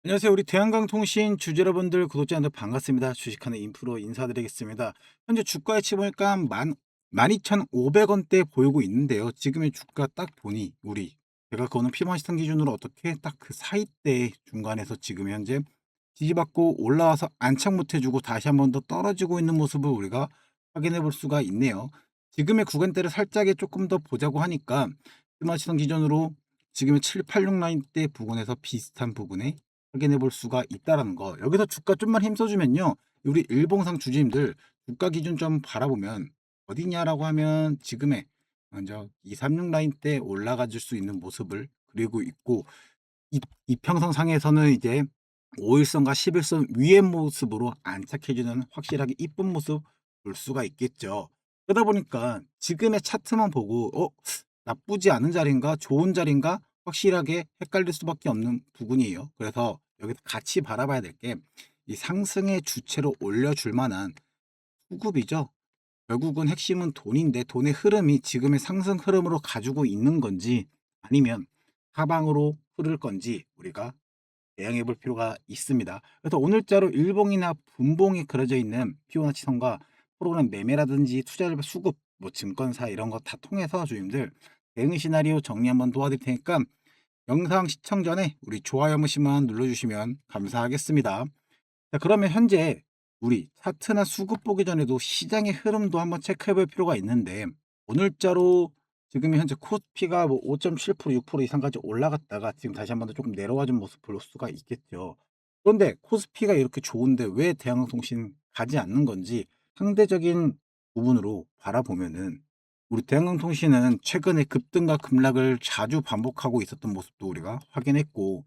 안녕하세요. 우리 대한강통신 주주 여러분들, 구독자분들 반갑습니다. 주식하는 인프로 인사드리겠습니다. 현재 주가 위치 보니까 12,500원대 보이고 있는데요. 지금의 주가 딱 보니 제가 그거는 피보나치선 기준으로 어떻게 딱 그 사이대 중간에서 지금 현재 지지받고 올라와서 안착 못 해주고 다시 한 번 더 떨어지고 있는 모습을 우리가 확인해 볼 수가 있네요. 지금의 구간대를 살짝에 조금 더 보자고 하니까 피보나치선 기준으로 지금의 786 라인대 부근에서 비슷한 부분에 확인해 볼 수가 있다라는 거. 여기서 주가 좀만 힘써주면요, 우리 일봉상 주주님들 주가 기준 좀 바라보면 어디냐라고 하면 지금의 먼저 236 라인 때 올라가 줄 수 있는 모습을 그리고 있고, 이평선 상에서는 이제 5일선과 11선 위의 모습으로 안착해주는 확실하게 이쁜 모습 볼 수가 있겠죠. 그러다 보니까 지금의 차트만 보고 나쁘지 않은 자리인가 좋은 자리인가 확실하게 헷갈릴 수밖에 없는 부분이에요. 그래서 여기서 같이 바라봐야 될 게 이 상승의 주체로 올려줄 만한 수급이죠. 결국은 핵심은 돈인데, 돈의 흐름이 지금의 상승 흐름으로 가지고 있는 건지 아니면 하방으로 흐를 건지 우리가 대응해 볼 필요가 있습니다. 그래서 오늘자로 일봉이나 분봉이 그려져 있는 피보나치 선과 프로그램 매매라든지 투자를 수급, 뭐 증권사 이런 거 다 통해서 주님들 대응 시나리오 정리 한번 도와드릴 테니까 영상 시청 전에 우리 좋아요 한 번씩만 눌러주시면 감사하겠습니다. 자, 그러면 현재 우리 차트나 수급 보기 전에도 시장의 흐름도 한번 체크해 볼 필요가 있는데, 오늘자로 지금 현재 코스피가 뭐 5.7% 6% 이상까지 올라갔다가 지금 다시 한번 더 조금 내려와 준 모습 볼 수가 있겠죠. 그런데 코스피가 이렇게 좋은데 왜 대한항공통신 가지 않는 건지 상대적인 부분으로 바라보면은, 우리 대한항공통신은 최근에 급등과 급락을 자주 반복하고 있었던 모습도 우리가 확인했고,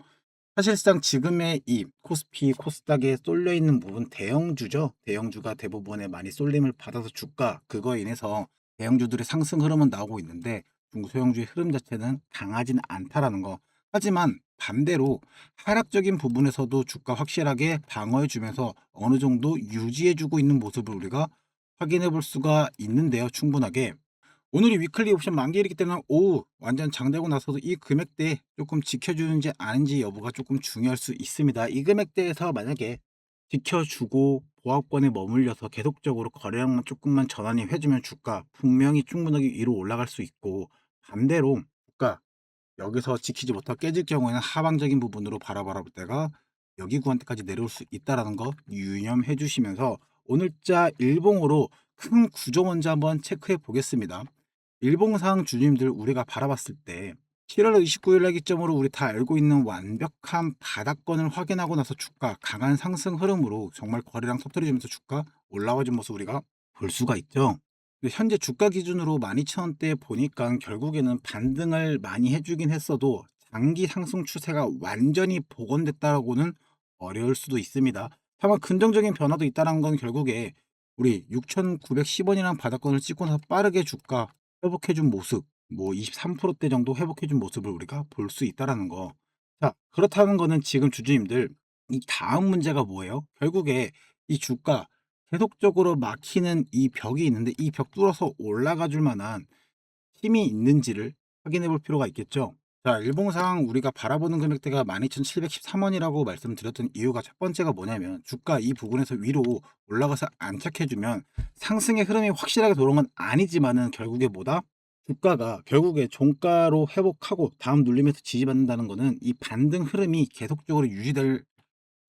사실상 지금의 이 코스피, 코스닥에 쏠려 있는 부분 대형주죠. 대형주가 대부분의 많이 쏠림을 받아서 주가, 그거에 인해서 대형주들의 상승 흐름은 나오고 있는데 중소형주의 흐름 자체는 강하지는 않다라는 거. 하지만 반대로 하락적인 부분에서도 주가 확실하게 방어해 주면서 어느 정도 유지해 주고 있는 모습을 우리가 확인해 볼 수가 있는데요. 충분하게. 오늘이 위클리 옵션 만기이기 때문에 오후 완전 장되고 나서도 이 금액대에 조금 지켜주는지 아닌지 여부가 조금 중요할 수 있습니다. 이 금액대에서 만약에 지켜주고 보합권에 머물려서 계속적으로 거래량만 조금만 전환이 해주면 주가 분명히 충분하게 위로 올라갈 수 있고, 반대로 주가 여기서 지키지 못하고 깨질 경우에는 하방적인 부분으로 바라볼 때가 여기 구간대까지 내려올 수 있다는 거 유념해 주시면서, 오늘자 일봉으로 큰 구조 먼저 한번 체크해 보겠습니다. 일봉상 주주님들 우리가 바라봤을 때 7월 29일 날 기점으로 우리 다 알고 있는 완벽한 바닥권을 확인하고 나서 주가 강한 상승 흐름으로 정말 거래량 터뜨려주면서 주가 올라와 준 모습 우리가 볼 수가 있죠. 근데 현재 주가 기준으로 12,000원대 보니까 결국에는 반등을 많이 해주긴 했어도 장기 상승 추세가 완전히 복원됐다고는 어려울 수도 있습니다. 다만 긍정적인 변화도 있다는 건 결국에 우리 6,910원이라는 바닥권을 찍고 나서 빠르게 주가 회복해 준 모습, 뭐 23%대 정도 회복해 준 모습을 우리가 볼 수 있다라는 거. 자, 그렇다는 거는 지금 주주님들 이 다음 문제가 뭐예요? 결국에 이 주가 계속적으로 막히는 이 벽이 있는데 이 벽 뚫어서 올라가 줄 만한 힘이 있는지를 확인해 볼 필요가 있겠죠. 자, 일봉상 우리가 바라보는 금액대가 12,713원이라고 말씀드렸던 이유가 첫 번째가 뭐냐면, 주가 이 부분에서 위로 올라가서 안착해주면 상승의 흐름이 확실하게 돌아온 건 아니지만은 결국에 뭐다? 주가가 결국에 종가로 회복하고 다음 눌림에서 지지받는다는 거는 이 반등 흐름이 계속적으로 유지되고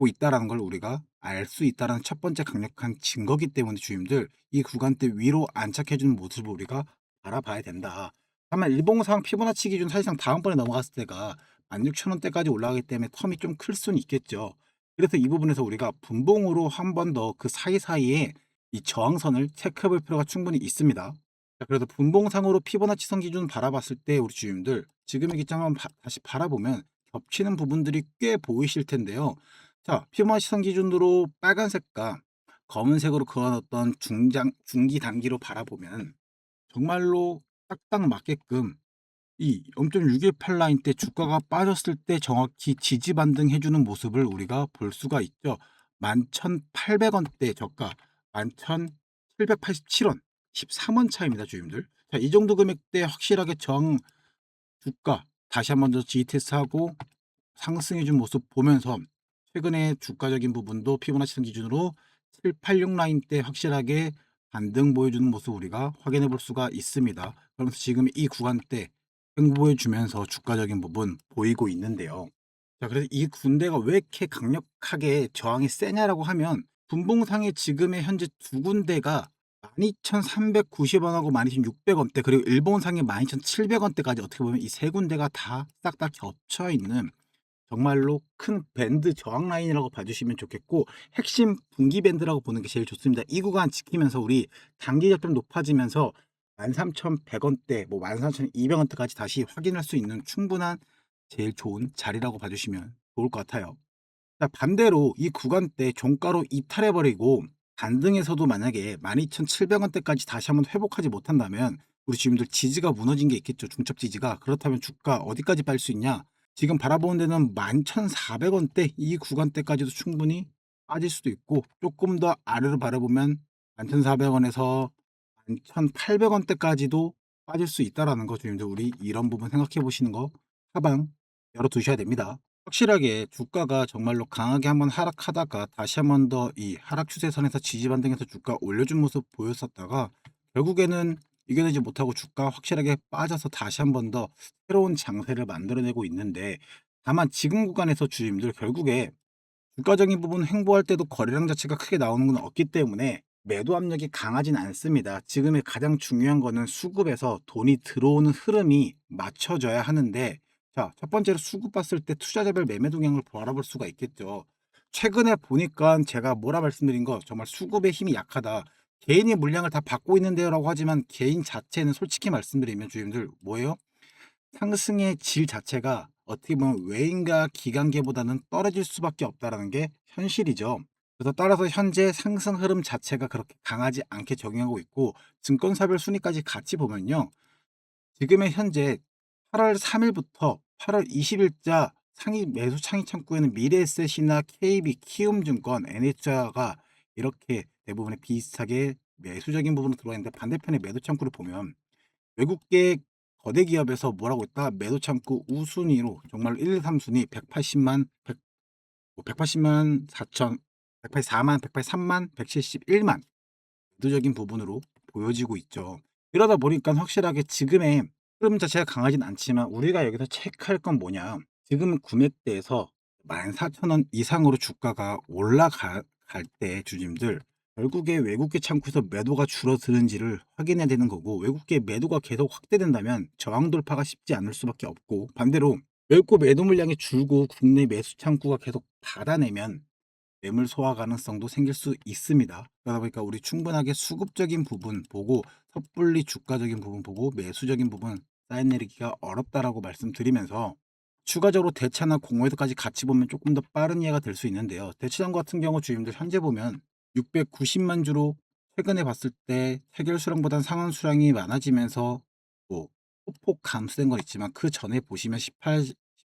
있다라는 걸 우리가 알 수 있다는 첫 번째 강력한 증거기 때문에 주임들 이 구간대 위로 안착해주는 모습을 우리가 알아봐야 된다. 다만 일봉상 피보나치 기준 사실상 다음번에 넘어갔을 때가 16,000원대까지 올라가기 때문에 텀이 좀 클 수는 있겠죠. 그래서 이 부분에서 우리가 분봉으로 한 번 더 그 사이사이에 이 저항선을 체크해 볼 필요가 충분히 있습니다. 자, 그래서 분봉상으로 피보나치선 기준 바라봤을 때 우리 주임들 지금의 기점만 다시 바라보면 겹치는 부분들이 꽤 보이실 텐데요. 자, 피보나치선 기준으로 빨간색과 검은색으로 그어놨던 중기 단기로 바라보면 정말로 딱딱 맞게끔 이 0.618 라인 때 주가가 빠졌을 때 정확히 지지 반등해 주는 모습을 우리가 볼 수가 있죠. 11,800원대 저가 11,787원 13원 차입니다, 주임들. 자, 이 정도 금액대 확실하게 주가 다시 한번 더 지지 테스트하고 상승해 준 모습 보면서 최근에 주가적인 부분도 피보나치 선 기준으로 786 라인대 확실하게 반등 보여주는 모습 우리가 확인해 볼 수가 있습니다. 그러면서 지금 이 구간대 횡보해 주면서 주가적인 부분 보이고 있는데요. 자, 그래서 이 군데가 왜 이렇게 강력하게 저항이 세냐라고 하면 분봉상의 지금의 현재 두 군데가 12,390 원하고 12,600 원대, 그리고 일본상의 12,700 원대까지 어떻게 보면 이 세 군데가 다 싹 다 겹쳐 있는 정말로 큰 밴드 저항 라인이라고 봐주시면 좋겠고, 핵심 분기 밴드라고 보는 게 제일 좋습니다. 이 구간 지키면서 우리 단기적 좀 높아지면서 13,100 원대, 뭐 13,200 원대까지 다시 확인할 수 있는 충분한 제일 좋은 자리라고 봐주시면 좋을 것 같아요. 자, 반대로 이 구간대 종가로 이탈해 버리고 반등에서도 만약에 12,700 원대까지 다시 한번 회복하지 못한다면 우리 주민들 지지가 무너진 게 있겠죠. 중첩 지지가. 그렇다면 주가 어디까지 빠질 수 있냐? 지금 바라보는 데는 11,400 원대, 이 구간대까지도 충분히 빠질 수도 있고, 조금 더 아래로 바라보면 11,400 원에서 11,800 원대까지도 빠질 수 있다라는 거, 주민들 우리 이런 부분 생각해 보시는 거 하방 열어 두셔야 됩니다. 확실하게 주가가 정말로 강하게 한번 하락하다가 다시 한번 더 이 하락 추세선에서 지지 반등해서 주가 올려준 모습 보였었다가 결국에는 이겨내지 못하고 주가 확실하게 빠져서 다시 한번 더 새로운 장세를 만들어내고 있는데, 다만 지금 구간에서 주님들 결국에 주가적인 부분 횡보할 때도 거래량 자체가 크게 나오는 건 없기 때문에 매도 압력이 강하진 않습니다. 지금의 가장 중요한 거는 수급에서 돈이 들어오는 흐름이 맞춰져야 하는데, 자, 첫 번째로 수급 봤을 때 투자자별 매매 동향을 바라볼 수가 있겠죠. 최근에 보니까 제가 뭐라 말씀드린 거 정말 수급의 힘이 약하다. 개인이 물량을 다 받고 있는데요라고 하지만 개인 자체는 솔직히 말씀드리면 주님들 뭐예요? 상승의 질 자체가 어떻게 보면 외인과 기관계보다는 떨어질 수밖에 없다라는 게 현실이죠. 그래서 따라서 현재 상승 흐름 자체가 그렇게 강하지 않게 적용하고 있고, 증권사별 순위까지 같이 보면요. 지금의 현재 8월 3일부터 8월 20일자 상위 매수 창의 창구에는 미래에셋이나 KB, 키움증권, NH가 이렇게 대부분의 비슷하게 매수적인 부분으로 들어와 있는데, 반대편의 매도 창구를 보면 외국계 거대 기업에서 뭐라고 했다? 매도 창구 우순위로 정말 1, 2, 3순위 180만, 180만 4천, 184만, 183만, 171만 의도적인 부분으로 보여지고 있죠. 이러다 보니까 확실하게 지금의 흐름 자체가 강하진 않지만 우리가 여기서 체크할 건 뭐냐? 지금 구매대에서 14,000원 이상으로 주가가 올라갈 때 주님들 결국에 외국계 창구에서 매도가 줄어드는지를 확인해야 되는 거고, 외국계 매도가 계속 확대된다면 저항 돌파가 쉽지 않을 수밖에 없고, 반대로 외국 매도 물량이 줄고 국내 매수 창구가 계속 닫아내면 매물 소화 가능성도 생길 수 있습니다. 그러다 보니까 우리 충분하게 수급적인 부분 보고 섣불리 주가적인 부분 보고 매수적인 부분 쌓여내리기가 어렵다라고 말씀드리면서, 추가적으로 대차나 공모에도까지 같이 보면 조금 더 빠른 이해가 될 수 있는데요. 대치장 같은 경우 주임들 현재 보면 690만 주로 최근에 봤을 때 해결 수량보다는 상환 수량이 많아지면서 뭐 소폭 감소된 건 있지만 그 전에 보시면 18,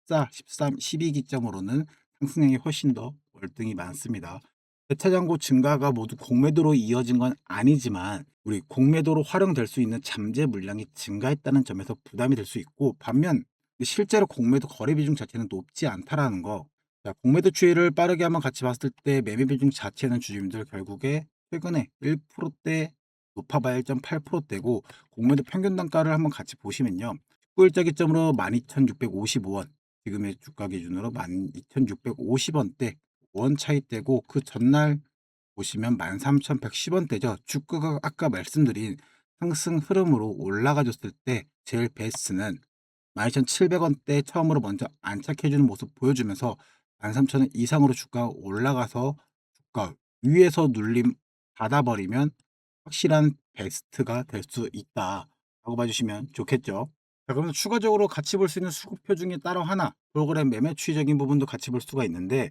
14, 13, 12기점으로는 상승량이 훨씬 더 월등히 많습니다. 대차장고 증가가 모두 공매도로 이어진 건 아니지만 우리 공매도로 활용될 수 있는 잠재 물량이 증가했다는 점에서 부담이 될 수 있고, 반면 실제로 공매도 거래 비중 자체는 높지 않다라는 거. 자, 공매도 추이를 빠르게 한번 같이 봤을 때 매매 비중 자체는 주주님들 결국에 최근에 1%대 높아봐야 1.8%대고, 공매도 평균 단가를 한번 같이 보시면요. 19일자 기점으로 12,655원, 지금의 주가 기준으로 12,650원대 원 차이대고, 그 전날 보시면 13,110원대죠. 주가가 아까 말씀드린 상승 흐름으로 올라가줬을 때 제일 베스트는 12,700원대 처음으로 먼저 안착해주는 모습 보여주면서 13,000원 이상으로 주가 올라가서 주가 위에서 눌림 받아버리면 확실한 베스트가 될 수 있다라고 봐주시면 좋겠죠. 자, 그러면 추가적으로 같이 볼 수 있는 수급표 중에 따로 하나, 프로그램 매매 추이적인 부분도 같이 볼 수가 있는데,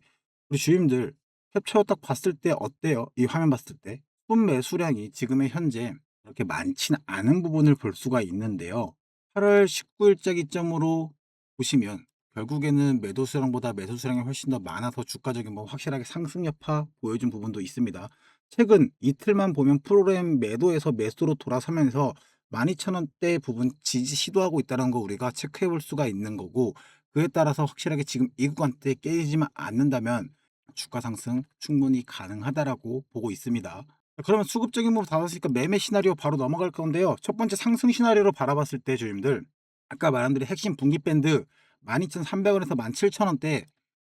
우리 주임들 캡처 딱 봤을 때 어때요? 이 화면 봤을 때 순매수량이 지금의 현재 그렇게 많지는 않은 부분을 볼 수가 있는데요. 8월 19일자 기점으로 보시면 결국에는 매도 수량보다 매수 수량이 훨씬 더 많아서 주가적인 뭐 확실하게 상승 여파 보여준 부분도 있습니다. 최근 이틀만 보면 프로그램 매도에서 매수로 돌아서면서 12,000원대 부분 지지 시도하고 있다는 거 우리가 체크해 볼 수가 있는 거고, 그에 따라서 확실하게 지금 이 구간대 깨지만 않는다면 주가 상승 충분히 가능하다라고 보고 있습니다. 자, 그러면 수급적인 부분 다 봤으니까 매매 시나리오 바로 넘어갈 건데요. 첫 번째 상승 시나리오로 바라봤을 때 주님들, 아까 말한 대로 핵심 분기 밴드 12,300원에서 17,000원대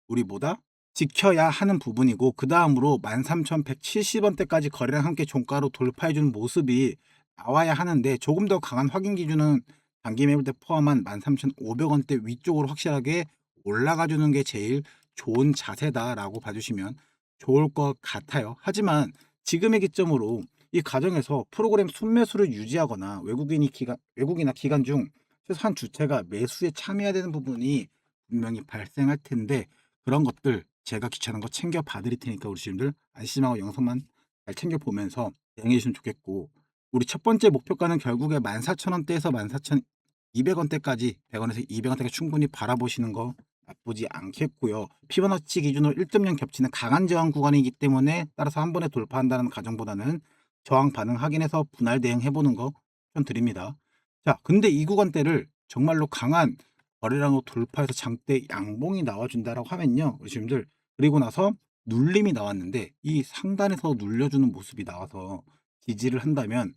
우리 뭐다? 지켜야 하는 부분이고, 그 다음으로 13,170원대까지 거래량 함께 종가로 돌파해주는 모습이 나와야 하는데, 조금 더 강한 확인 기준은 단기 매물대 포함한 13,500원대 위쪽으로 확실하게 올라가주는 게 제일 좋은 자세다라고 봐주시면 좋을 것 같아요. 하지만 지금의 기점으로 이 과정에서 프로그램 순매수를 유지하거나 외국이나 기관 중 최소한 주체가 매수에 참여해야 되는 부분이 분명히 발생할 텐데, 그런 것들 제가 귀찮은 거 챙겨 봐드릴 테니까 우리 주님들 안심하고 영상만 잘 챙겨 보면서 대응해 주시면 좋겠고, 우리 첫 번째 목표가는 결국에 14,000원대에서 14,200원대까지 100원에서 200원대가 충분히 바라보시는 거 나쁘지 않겠고요. 피보나치 기준으로 1.0 겹치는 강한 저항 구간이기 때문에, 따라서 한 번에 돌파한다는 가정보다는 저항 반응 확인해서 분할 대응해보는 거 추천드립니다. 자, 근데 이 구간대를 정말로 강한 거래량으로 돌파해서 장대 양봉이 나와준다라고 하면요, 우리 주님들, 그리고 나서 눌림이 나왔는데 이 상단에서 눌려주는 모습이 나와서 지지를 한다면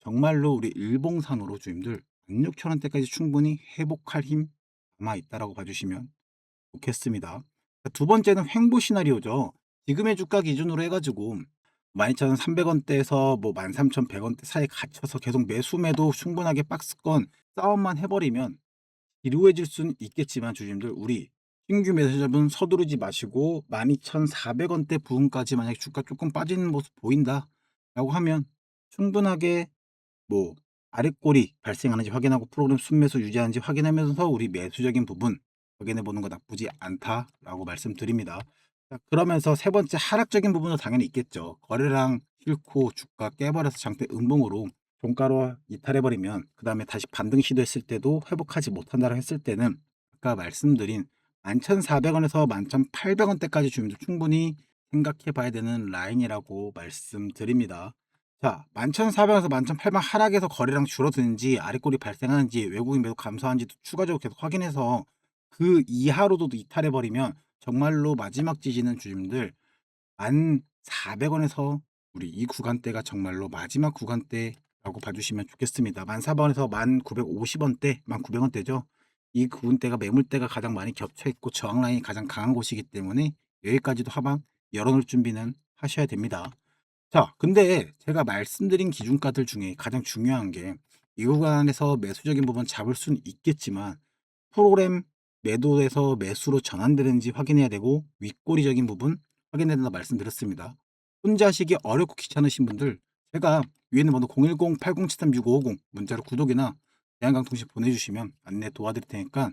정말로 우리 일봉상으로 주님들 16,000원대까지 충분히 회복할 힘 남아 있다라고 봐주시면 좋겠습니다. 두 번째는 횡보 시나리오죠. 지금의 주가 기준으로 해가지고 12,300원대에서 뭐 13,100원대 사이에 갇혀서 계속 매수 매도 충분하게 박스권 싸움만 해버리면 지루해질 수는 있겠지만 주님들, 우리 신규 매수자분 서두르지 마시고 12,400원대 부분까지 만약 주가 조금 빠지는 모습 보인다 라고 하면 충분하게 뭐 아랫골이 발생하는지 확인하고 프로그램 순매수 유지하는지 확인하면서 우리 매수적인 부분 확인해 보는 거 나쁘지 않다라고 말씀드립니다. 자, 그러면서 세 번째 하락적인 부분도 당연히 있겠죠. 거래량 싫고 주가 깨버려서 장대 음봉으로 종가로 이탈해버리면 그 다음에 다시 반등 시도했을 때도 회복하지 못한다고 했을 때는 아까 말씀드린 11,400원에서 11,800원대까지 주면도 충분히 생각해 봐야 되는 라인이라고 말씀드립니다. 자, 11,400원에서 11,800원 하락에서 거래량 줄어드는지 아랫골이 발생하는지 외국인 매도 감소하는지도 추가적으로 계속 확인해서 그 이하로도 이탈해버리면 정말로 마지막 지지는 주님들 1,400원에서 우리 이 구간대가 정말로 마지막 구간대라고 봐주시면 좋겠습니다. 14,000원에서 1,950원대, 1,900원대죠. 이 구간대가 매물대가 가장 많이 겹쳐있고 저항 라인이 가장 강한 곳이기 때문에 여기까지도 하방 열어놓을 준비는 하셔야 됩니다. 자, 근데 제가 말씀드린 기준가들 중에 가장 중요한 게 이 구간에서 매수적인 부분 잡을 수는 있겠지만 프로그램 매도에서 매수로 전환되는지 확인해야 되고 윗꼬리적인 부분 확인해야 된다 말씀드렸습니다. 혼자 하시기 어렵고 귀찮으신 분들, 제가 위에 있는 번호 010-8073-6550 문자로 구독이나 대한강통신 보내주시면 안내 도와드릴 테니까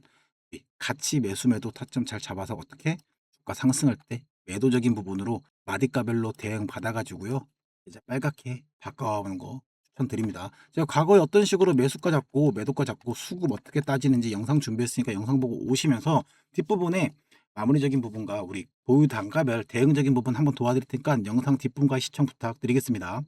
같이 매수 매도 타점 잘 잡아서 어떻게 주가 상승할 때 매도적인 부분으로 마디가별로 대응 받아가지고요, 이제 빨갛게 바꿔오는 거 추천드립니다. 제가 과거에 어떤 식으로 매수가 잡고 매도가 잡고 수급 어떻게 따지는지 영상 준비했으니까 영상 보고 오시면서 뒷부분에 마무리적인 부분과 우리 보유 단가별 대응적인 부분 한번 도와드릴 테니까 영상 뒷부분과 시청 부탁드리겠습니다.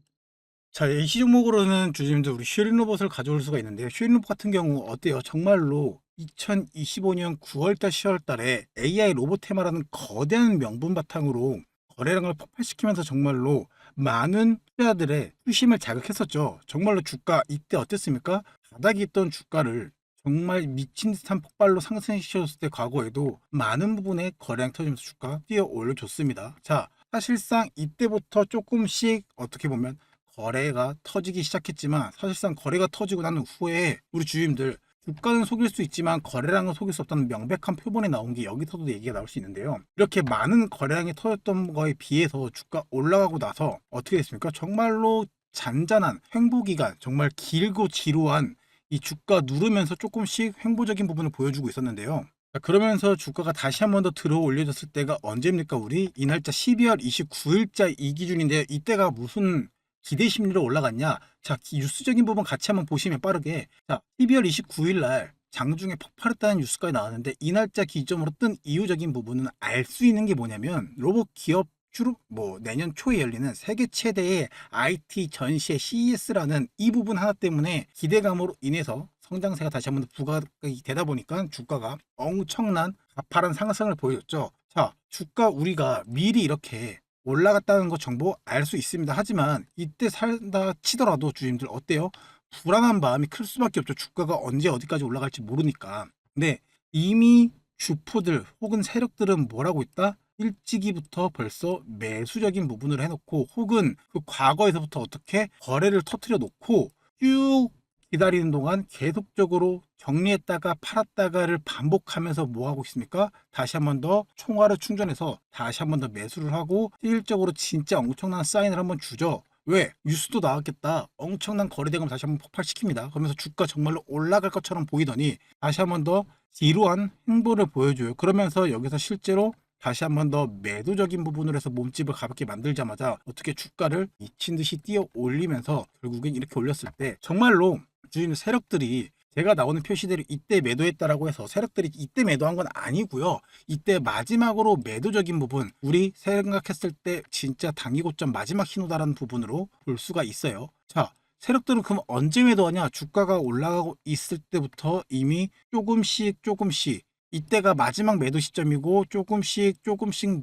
자, 이 시종목으로는 주님들 우리 슈린 로봇을 가져올 수가 있는데요. 슈린 로봇 같은 경우 어때요? 정말로 2025년 9월달 10월달에 AI 로봇 테마라는 거대한 명분 바탕으로 거래량을 폭발시키면서 정말로 많은 투자들의 수심을 자극했었죠. 정말로 주가 이때 어땠습니까? 바닥에 있던 주가를 정말 미친 듯한 폭발로 상승시켰을 때 과거에도 많은 부분에 거래량 터지면서 주가 뛰어 올려줬습니다. 자, 사실상 이때부터 조금씩 어떻게 보면 거래가 터지기 시작했지만, 사실상 거래가 터지고 난 후에 우리 주주님들 주가는 속일 수 있지만 거래량은 속일 수 없다는 명백한 표본에 나온 게 여기서도 얘기가 나올 수 있는데요. 이렇게 많은 거래량이 터졌던 거에 비해서 주가 올라가고 나서 어떻게 됐습니까? 정말로 잔잔한 횡보 기간, 정말 길고 지루한 이 주가 누르면서 조금씩 횡보적인 부분을 보여주고 있었는데요. 자, 그러면서 주가가 다시 한 번 더 들어 올려졌을 때가 언제입니까? 우리 이 날짜 12월 29일자 이 기준인데, 이때가 무슨 기대 심리로 올라갔냐? 자, 뉴스적인 부분 같이 한번 보시면 빠르게, 자, 12월 29일 날 장중에 폭발했다는 뉴스까지 나왔는데, 이 날짜 기점으로 뜬 이유적인 부분은 알 수 있는 게 뭐냐면, 로봇 기업 주로 뭐 내년 초에 열리는 세계 최대의 IT 전시회 CES라는 이 부분 하나 때문에 기대감으로 인해서 성장세가 다시 한번 부각이 되다 보니까 주가가 엄청난 가파른 상승을 보였죠. 자, 주가 우리가 미리 이렇게 올라갔다는 거 정보 알 수 있습니다. 하지만 이때 산다 치더라도 주님들 어때요? 불안한 마음이 클 수밖에 없죠. 주가가 언제 어디까지 올라갈지 모르니까. 근데 이미 주포들 혹은 세력들은 뭘 하고 있다? 일찍이부터 벌써 매수적인 부분을 해놓고 혹은 그 과거에서부터 어떻게 거래를 터트려 놓고 쭉 기다리는 동안 계속적으로 정리했다가 팔았다가를 반복하면서 뭐 하고 있습니까? 다시 한 번 더 총알을 충전해서 다시 한 번 더 매수를 하고 실질적으로 진짜 엄청난 사인을 한번 주죠. 왜? 뉴스도 나왔겠다. 엄청난 거래대금 다시 한번 폭발시킵니다. 그러면서 주가 정말로 올라갈 것처럼 보이더니 다시 한 번 더 지루한 행보를 보여줘요. 그러면서 여기서 실제로 다시 한 번 더 매도적인 부분으로 해서 몸집을 가볍게 만들자마자 어떻게 주가를 미친 듯이 뛰어 올리면서 결국엔 이렇게 올렸을 때 정말로 주인 세력들이 제가 나오는 표시대로 이때 매도했다라고 해서 세력들이 이때 매도한 건 아니고요. 이때 마지막으로 매도적인 부분, 우리 생각했을 때 진짜 단기 고점 마지막 신호다라는 부분으로 볼 수가 있어요. 자, 세력들은 그럼 언제 매도하냐? 주가가 올라가고 있을 때부터 이미 조금씩 이때가 마지막 매도 시점이고 조금씩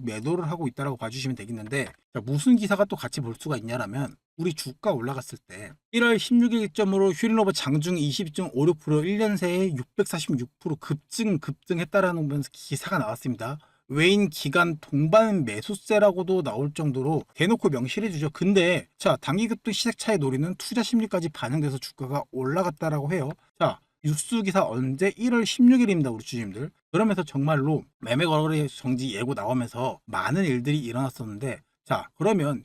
매도를 하고 있다라고 봐주시면 되겠는데, 자, 무슨 기사가 또 같이 볼 수가 있냐라면 우리 주가 올라갔을 때 1월 16일 기점으로 휴린로버 장중 22.56% 1년 새에 646% 급증했다라는 면서 기사가 나왔습니다. 외인 기간 동반 매수세라고도 나올 정도로 대놓고 명시해 주죠. 근데 자, 단기급등 시세차의 노리는 투자 심리까지 반영돼서 주가가 올라갔다라고 해요. 자, 뉴스 기사 언제? 1월 16일입니다, 우리 주주님들. 그러면서 정말로 매매 거래 정지 예고 나오면서 많은 일들이 일어났었는데, 자, 그러면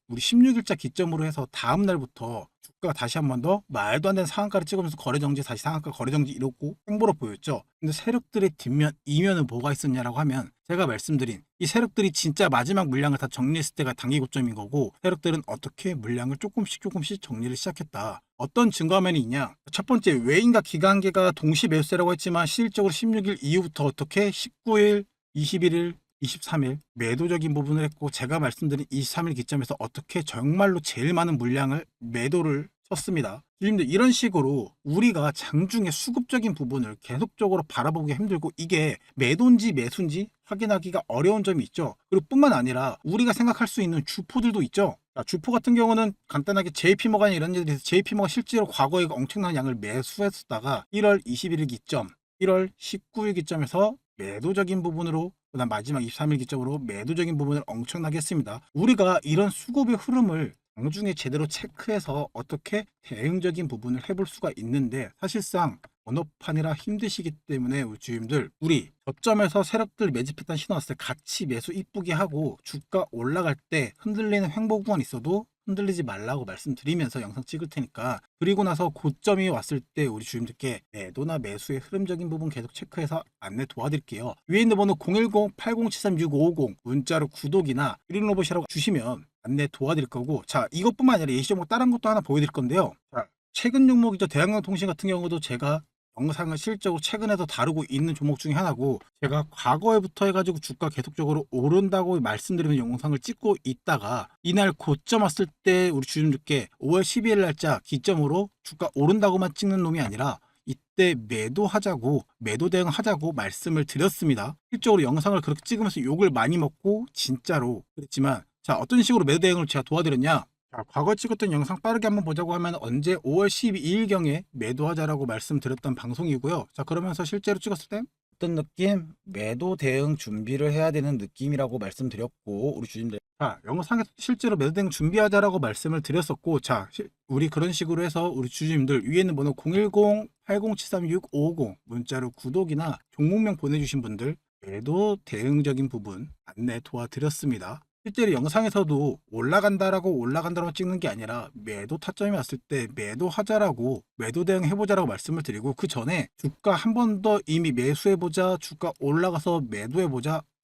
우리 16일자 기점으로 해서 다음 날부터 주가가 다시 한 번 더 말도 안 되는 상한가를 찍으면서 거래 정지, 다시 상한가 거래 정지 이렇고 행보로 보였죠. 근데 세력들의 뒷면 이면은 뭐가 있었냐라고 하면 제가 말씀드린 이 세력들이 진짜 마지막 물량을 다 정리했을 때가 단기 고점인 거고, 세력들은 어떻게 물량을 조금씩 정리를 시작했다. 어떤 증거화면이 있냐? 첫 번째, 외인과 기관계가 동시 매수세라고 했지만 실질적으로 16일 이후부터 어떻게 19일, 21일, 23일 매도적인 부분을 했고, 제가 말씀드린 23일 기점에서 어떻게 정말로 제일 많은 물량을 매도를 쳤습니다. 주님들, 이런 식으로 우리가 장중에 수급적인 부분을 계속적으로 바라보기 힘들고 이게 매도인지 매수인지 확인하기가 어려운 점이 있죠. 그리고 뿐만 아니라 우리가 생각할 수 있는 주포들도 있죠. 자, 주포 같은 경우는 간단하게 JP모간 이런 일들이 있어서 JP모가 실제로 과거에 엄청난 양을 매수했었다가 1월 21일 기점, 1월 19일 기점에서 매도적인 부분으로, 그다음 마지막 23일 기점으로 매도적인 부분을 엄청나게 했습니다. 우리가 이런 수급의 흐름을 장중에 제대로 체크해서 어떻게 대응적인 부분을 해볼 수가 있는데, 사실상 번호판이라 힘드시기 때문에 우리 주임들, 우리 저점에서 세력들 매집했던 신호 왔을 때 같이 매수 이쁘게 하고 주가 올라갈 때 흔들리는 횡보구간 있어도 흔들리지 말라고 말씀드리면서 영상 찍을 테니까, 그리고 나서 고점이 왔을 때 우리 주임들께 매도나 매수의 흐름적인 부분 계속 체크해서 안내 도와드릴게요. 위에 있는 번호 010-8073-6550 문자로 구독이나 휴린로봇이라고 주시면 안내 도와드릴 거고, 자, 이것뿐만 아니라 예시 종목 다른 것도 하나 보여드릴 건데요. 자, 최근 종목이죠. 대한항공통신 같은 경우도 제가 영상을 실적으로 최근에도 다루고 있는 종목 중에 하나고, 제가 과거에부터 해가지고 주가 계속적으로 오른다고 말씀드리는 영상을 찍고 있다가 이날 고점 왔을 때 우리 주주님들께 5월 12일 날짜 기점으로 주가 오른다고만 찍는 놈이 아니라 이때 매도하자고, 매도 대응하자고 말씀을 드렸습니다. 실적으로 영상을 그렇게 찍으면서 욕을 많이 먹고 진짜로 그랬지만, 자, 어떤 식으로 매도 대응을 제가 도와드렸냐? 자, 과거 찍었던 영상 빠르게 한번 보자고 하면 언제 5월 12일경에 매도하자라고 말씀드렸던 방송이고요. 자, 그러면서 실제로 찍었을 때 어떤 느낌? 매도 대응 준비를 해야 되는 느낌이라고 말씀드렸고, 우리 주님들, 자, 영상에서 실제로 매도 대응 준비하자라고 말씀을 드렸었고, 자, 우리 그런 식으로 해서 우리 주주님들 위에 있는 번호 010-8073-6550 문자로 구독이나 종목명 보내주신 분들 매도 대응적인 부분 안내 도와드렸습니다. 실제로 영상에서도 올라간다라고 찍는 게 아니라 매도 타점이 왔을 때 매도하자라고, 매도 대응 해보자라고 말씀을 드리고, 그 전에 주가 한 번 더 이미 매수해보자, 주가 올라가서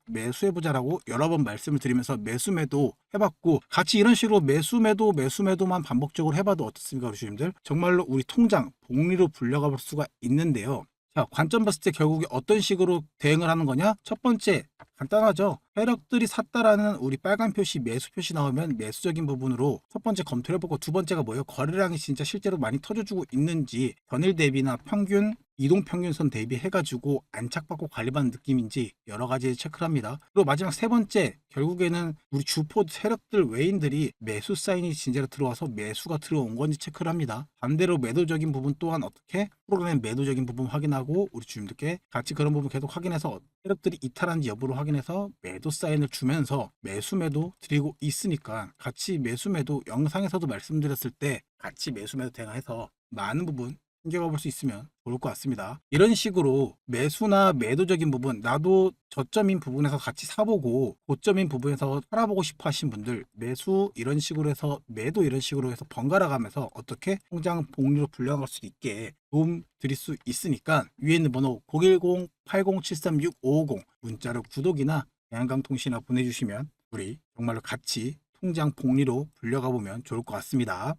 매수해보자라고 여러 번 말씀을 드리면서 매수 매도 해봤고, 같이 이런 식으로 매수 매도만 반복적으로 해봐도 어떻습니까, 우리 주님들? 정말로 우리 통장 복리로 불려가 볼 수가 있는데요. 자, 관점 봤을 때 결국에 어떤 식으로 대응을 하는 거냐? 첫 번째, 간단하죠. 세력들이 샀다라는 우리 빨간 표시 매수 표시 나오면 매수적인 부분으로 첫 번째 검토를 해보고, 두 번째가 뭐예요? 거래량이 진짜 실제로 많이 터져주고 있는지, 전일 대비나 평균 이동 평균선 대비해가지고 안착받고 관리받는 느낌인지 여러 가지 체크를 합니다. 그리고 마지막 세 번째, 결국에는 우리 주포 세력들 외인들이 매수 사인이 진짜로 들어와서 매수가 들어온 건지 체크를 합니다. 반대로 매도적인 부분 또한 어떻게 프로그램 매도적인 부분 확인하고, 우리 주님들께 같이 그런 부분 계속 확인해서 세력들이 이탈한지 여부를 확인해서 매도 사인을 주면서 매수 매도 드리고 있으니까, 같이 매수 매도 영상에서도 말씀드렸을 때 같이 매수 매도 대응해서 많은 부분 챙겨가 볼 수 있으면 좋을 것 같습니다. 이런 식으로 매수나 매도적인 부분, 나도 저점인 부분에서 같이 사보고 고점인 부분에서 팔아보고 싶어 하신 분들, 매수 이런 식으로 해서 매도 이런 식으로 해서 번갈아 가면서 어떻게 통장 복리로 불려갈 수 있게 도움 드릴 수 있으니까, 위에 있는 번호 010-8073-6550 문자로 구독이나 대한강통신이나 보내주시면 우리 정말로 같이 통장 복리로 불려가 보면 좋을 것 같습니다.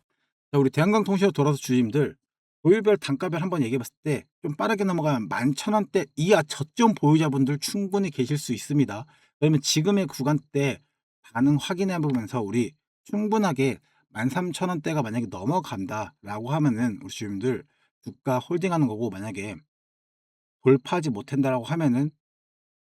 자, 우리 대한강통신으로 돌아서 주임들, 보유별 단가별 한번 얘기해 봤을 때 좀 빠르게 넘어가면 11,000원대 이하 저점 보유자분들 충분히 계실 수 있습니다. 그러면 지금의 구간대 반응 확인해 보면서 우리 충분하게 13,000원대가 만약에 넘어간다라고 하면은 우리 주임들 주가 홀딩하는 거고, 만약에 돌파하지 못한다라고 하면은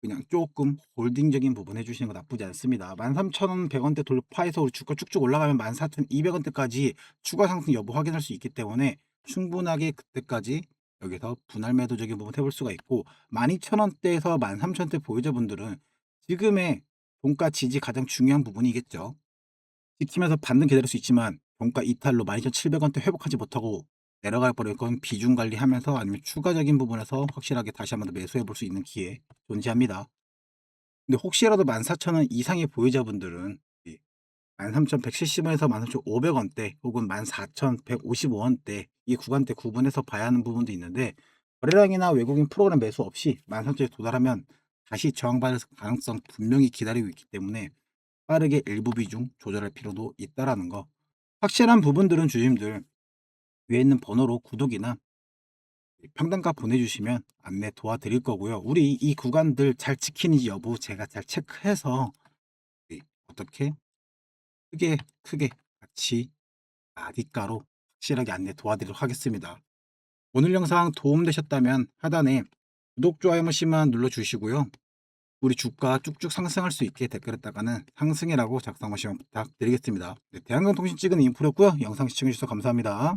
그냥 조금 홀딩적인 부분 해주시는 거 나쁘지 않습니다. 13,100원대 돌파해서 우리 주가 쭉쭉 올라가면 14,200원대까지 추가 상승 여부 확인할 수 있기 때문에 충분하게 그때까지 여기서 분할 매도적인 부분 해볼 수가 있고, 12,000원대에서 13,000원대 보유자분들은 지금의 종가 지지 가장 중요한 부분이겠죠. 지키면서 반등 기다릴 수 있지만 종가 이탈로 12,700원대 회복하지 못하고 내려갈 뻔할 건 비중 관리하면서, 아니면 추가적인 부분에서 확실하게 다시 한번 더 매수해 볼 수 있는 기회 존재합니다. 근데 혹시라도 14,000원 이상의 보유자분들은 13,170원에서 13,500원대 혹은 14,155원대 이 구간대 구분해서 봐야 하는 부분도 있는데, 거래량이나 외국인 프로그램 매수 없이 13,000원에 도달하면 다시 저항받을 가능성 분명히 기다리고 있기 때문에 빠르게 일부 비중 조절할 필요도 있다라는 거. 확실한 부분들은 주임들 위에 있는 번호로 구독이나 평단가 보내주시면 안내 도와드릴 거고요. 우리 이 구간들 잘 지키는지 여부 제가 잘 체크해서 어떻게 크게 같이 나디가로 확실하게 안내 도와드리도록 하겠습니다. 오늘 영상 도움되셨다면 하단에 구독, 좋아요 한 번씩만 눌러주시고요. 우리 주가 쭉쭉 상승할 수 있게 댓글에다가는 상승이라고 작성 하시면 부탁드리겠습니다. 네, 대한강통신 찍은 인프로였고요. 영상 시청해주셔서 감사합니다.